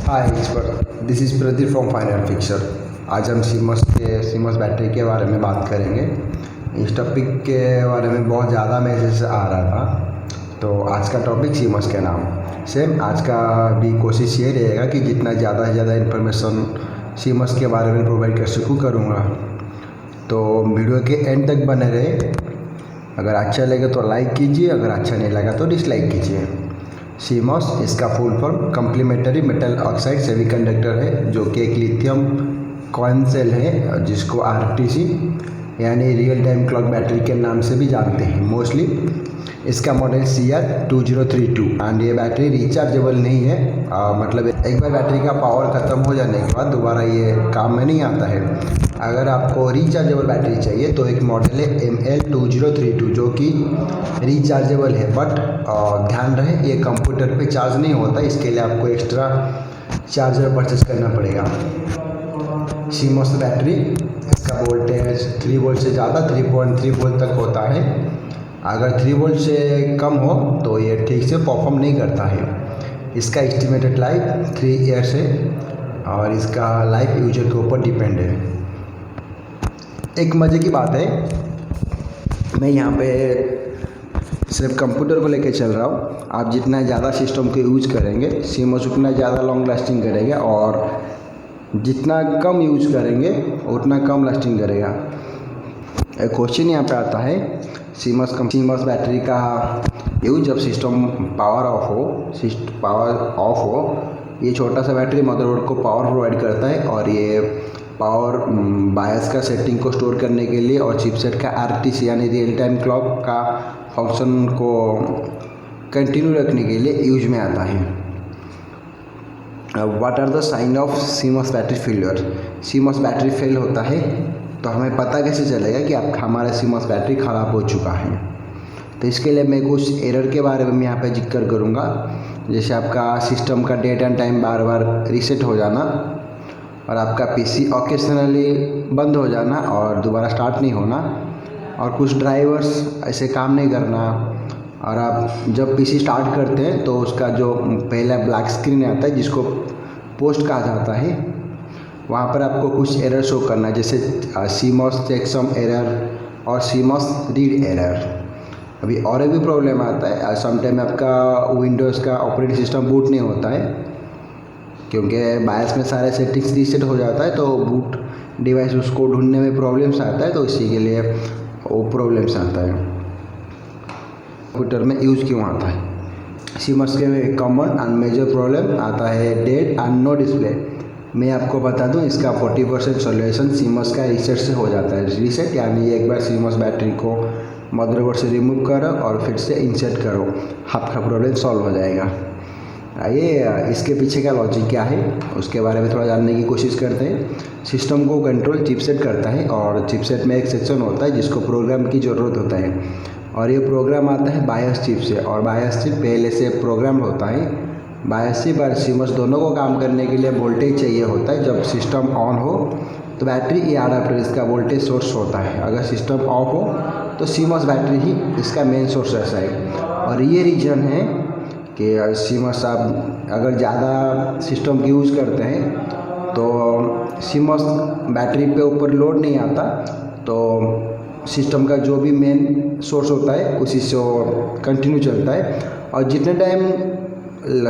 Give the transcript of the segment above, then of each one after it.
Hi this is Pradeep from fine art picture. आज हम सीमस battery के बारे में बात करेंगे। इस टॉपिक के बारे में बहुत ज़्यादा मैसेज आ रहा था, तो आज का टॉपिक सीमस के नाम सेम। आज का भी कोशिश ये रहेगा कि जितना ज़्यादा से ज़्यादा इन्फॉर्मेशन सीमस के बारे में प्रोवाइड कर सकूँ करूँगा। तो वीडियो के एंड तक बने रहे। अगर अच्छा लगे तो लाइक कीजिए, अगर अच्छा नहीं लगा तो डिसलाइक कीजिए। सीमॉस इसका full form complementary metal oxide semiconductor है, जो कि एक लिथियम कॉइन सेल है, जिसको आरटीसी यानी रियल टाइम क्लॉक बैटरी के नाम से भी जानते हैं मोस्टली। इसका मॉडल CR2032 एंड ये बैटरी रिचार्जेबल नहीं है। मतलब एक बार बैटरी का पावर ख़त्म हो जाने के बाद दोबारा ये काम में नहीं आता है। अगर आपको रिचार्जेबल बैटरी चाहिए तो एक मॉडल है ML2032 जो कि रिचार्जेबल है, बट ध्यान रहे ये कंप्यूटर पे चार्ज नहीं होता, इसके लिए आपको एक्स्ट्रा चार्जर परचेस करना पड़ेगा। सीमॉस बैटरी इसका वोल्टेज 3 वोल्ट से ज़्यादा 3.3 वोल्ट तक होता है। अगर 3 वोल्ट से कम हो तो ये ठीक से परफॉर्म नहीं करता है। इसका एस्टिमेटेड लाइफ 3 ईयर्स है और इसका लाइफ यूजर के ऊपर डिपेंड है। एक मज़े की बात है, मैं यहाँ पे सिर्फ कंप्यूटर को लेकर चल रहा हूँ। आप जितना ज़्यादा सिस्टम को यूज करेंगे सीमॉस उतना ज़्यादा लॉन्ग लास्टिंग करेगा, और जितना कम यूज करेंगे उतना कम लास्टिंग करेगा। एक क्वेश्चन यहाँ पे आता है, सीमॉस बैटरी का यूज जब सिस्टम पावर ऑफ हो, ये छोटा सा बैटरी मदरबोर्ड को पावर प्रोवाइड करता है, और ये पावर बायस का सेटिंग को स्टोर करने के लिए और चिपसेट का आरटीसी यानी रियल टाइम क्लॉक का फंक्शन को कंटिन्यू रखने के लिए यूज में आता है। What are the sign of CMOS battery failure? CMOS battery fail होता है तो हमें पता कैसे चलेगा कि हमारा सीमॉस बैटरी ख़राब हो चुका है? तो इसके लिए मैं कुछ एरर के बारे में यहाँ पे जिक्र करूँगा, जैसे आपका सिस्टम का डेट एंड टाइम बार बार रीसेट हो जाना, और आपका पीसी ऑकेशनली बंद हो जाना और दोबारा स्टार्ट नहीं होना, और कुछ ड्राइवर्स ऐसे काम नहीं करना, और आप जब पीसी स्टार्ट करते हैं तो उसका जो पहला ब्लैक स्क्रीन आता है जिसको पोस्ट कहा जाता है, वहाँ पर आपको कुछ एरर शो करना है, जैसे सीमॉस चेकसम एरर और सीमॉस रीड एरर। अभी और एक भी प्रॉब्लम आता है, समटाइम आपका विंडोज़ का ऑपरेटिंग सिस्टम बूट नहीं होता है, क्योंकि बायस में सारे सेटिंग्स रीसेट हो जाता है, तो बूट डिवाइस उसको ढूंढने में प्रॉब्लम्स आता है, तो इसी के लिए वो प्रॉब्लम्स आता है। कंप्यूटर में यूज़ क्यों आता है? सीमॉस के कॉमन एंड मेजर प्रॉब्लम आता है डेड एंड नो डिस्प्ले। मैं आपको बता दूं, इसका 40% सॉल्यूशन सीमॉस का रीसेट से हो जाता है। रीसेट यानी एक बार सीमॉस बैटरी को मदरबोर्ड से रिमूव करो और फिर से इंसर्ट करो, आपका प्रॉब्लम सॉल्व हो जाएगा। आइए इसके पीछे का लॉजिक क्या है उसके बारे में थोड़ा जानने की कोशिश करते हैं। सिस्टम को कंट्रोल चिपसेट करता है, और चिपसेट में एक सेक्शन होता है जिसको प्रोग्राम की ज़रूरत होता है, और ये प्रोग्राम आता है बायस चिप से, और बायस चिप पहले से प्रोग्राम होता है। बायस चिप और सीमॉस दोनों को काम करने के लिए वोल्टेज चाहिए होता है। जब सिस्टम ऑन हो तो बैटरी या अडाप्टर इसका वोल्टेज सोर्स होता है। अगर सिस्टम ऑफ हो तो सीमॉस बैटरी ही इसका मेन सोर्स रहता है, और ये रीज़न है कि सीमॉस आप अगर ज़्यादा सिस्टम की यूज़ करते हैं तो सीमॉस बैटरी पे ऊपर लोड नहीं आता, तो सिस्टम का जो भी मेन सोर्स होता है उसी से कंटिन्यू चलता है, और जितने टाइम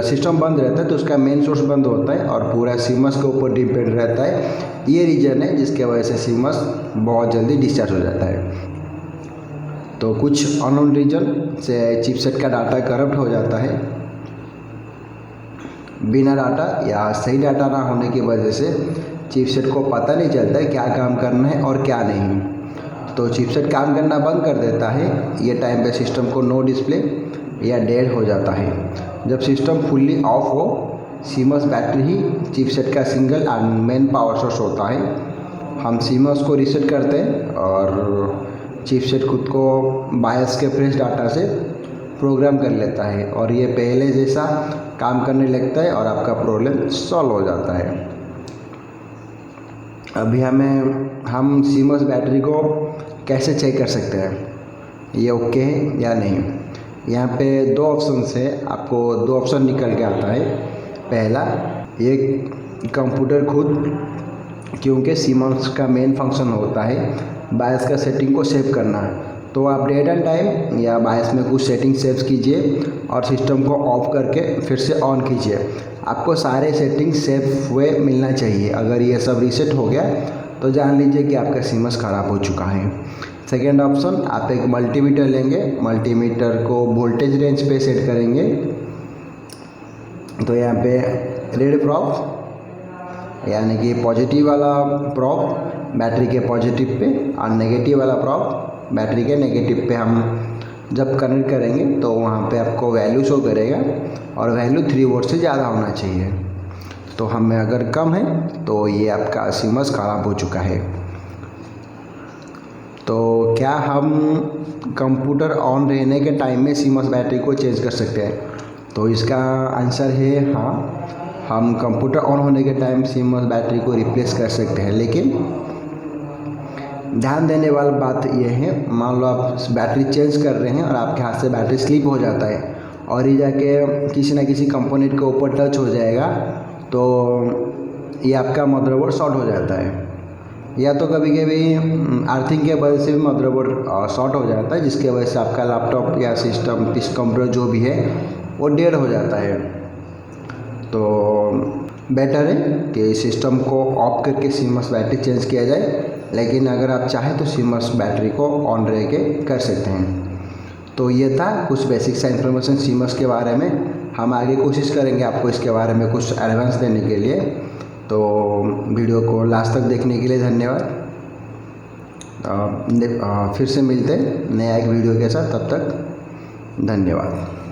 सिस्टम बंद रहता है तो उसका मेन सोर्स बंद होता है और पूरा सीमॉस के ऊपर डिपेंड रहता है। ये रीज़न है जिसके वजह से सीमॉस बहुत जल्दी डिस्चार्ज हो जाता है। तो कुछ अननोन रीजन से चिपसेट का डाटा करप्ट हो जाता है। बिना डाटा या सही डाटा ना होने की वजह से चिपसेट को पता नहीं चलता है क्या काम करना है और क्या नहीं, तो चिपसेट काम करना बंद कर देता है। ये टाइम पे सिस्टम को नो डिस्प्ले या डेड हो जाता है। जब सिस्टम फुल्ली ऑफ हो, सीमॉस बैटरी ही चिपसेट का single and main power source होता है। हम सीमॉस को रीसेट करते हैं और चिपसेट खुद को बायस के फ्रेश डाटा से प्रोग्राम कर लेता है, और ये पहले जैसा काम करने लगता है और आपका प्रॉब्लम सॉल्व हो जाता है। अभी हम सीमॉस बैटरी को कैसे चेक कर सकते हैं ये ओके है या नहीं? यहाँ पे दो ऑप्शन है, आपको दो ऑप्शन निकल के आता है। पहला ये कंप्यूटर खुद, क्योंकि सीमॉस का मेन फंक्शन होता है बायस का सेटिंग को सेव करना। तो आप डेट एंड टाइम या बायस में कुछ सेटिंग सेव कीजिए और सिस्टम को ऑफ करके फिर से ऑन कीजिए। आपको सारे सेटिंग सेव हुए मिलना चाहिए। अगर ये सब रीसेट हो गया तो जान लीजिए कि आपका सीमॉस ख़राब हो चुका है। सेकेंड ऑप्शन, आप एक मल्टीमीटर लेंगे, मल्टीमीटर को वोल्टेज रेंज पे सेट करेंगे। तो यहाँ पे रेड प्रॉप यानी कि पॉजिटिव वाला प्रॉप बैटरी के पॉजिटिव पे और नेगेटिव वाला प्रॉप बैटरी के नेगेटिव पे हम जब कनेक्ट करेंगे तो वहाँ पे आपको वैल्यू शो करेगा और वैल्यू 3 वोल्ट से ज़्यादा होना चाहिए। तो हमें अगर कम है तो ये आपका सीमॉस ख़राब हो चुका है। तो क्या हम कंप्यूटर ऑन रहने के टाइम में सीमॉस बैटरी को चेंज कर सकते हैं? तो इसका आंसर है हाँ, हम कंप्यूटर ऑन होने के टाइम सीमॉस बैटरी को रिप्लेस कर सकते हैं। लेकिन ध्यान देने वाली बात यह है, मान लो आप बैटरी चेंज कर रहे हैं और आपके हाथ से बैटरी स्लिप हो जाता है और ये जाके किसी ना किसी कंपोनेंट के ऊपर टच हो जाएगा तो ये आपका मदरबोर्ड शॉर्ट हो जाता है। या तो कभी कभी अर्थिंग के वजह से भी मदरबोर्ड शॉर्ट हो जाता है, जिसके वजह से आपका लैपटॉप या सिस्टम कंप्यूटर जो भी है वो डेड हो जाता है। तो बेटर है कि सिस्टम को ऑफ करके सीमॉस बैटरी चेंज किया जाए। लेकिन अगर आप चाहें तो सीमॉस बैटरी को ऑन रह के कर सकते हैं। तो ये था कुछ बेसिक सा इन्फॉर्मेशन सीमॉस के बारे में। हम आगे कोशिश करेंगे आपको इसके बारे में कुछ एडवांस देने के लिए। तो वीडियो को लास्ट तक देखने के लिए धन्यवाद। फिर से मिलते हैं नया एक वीडियो के साथ, तब तक धन्यवाद।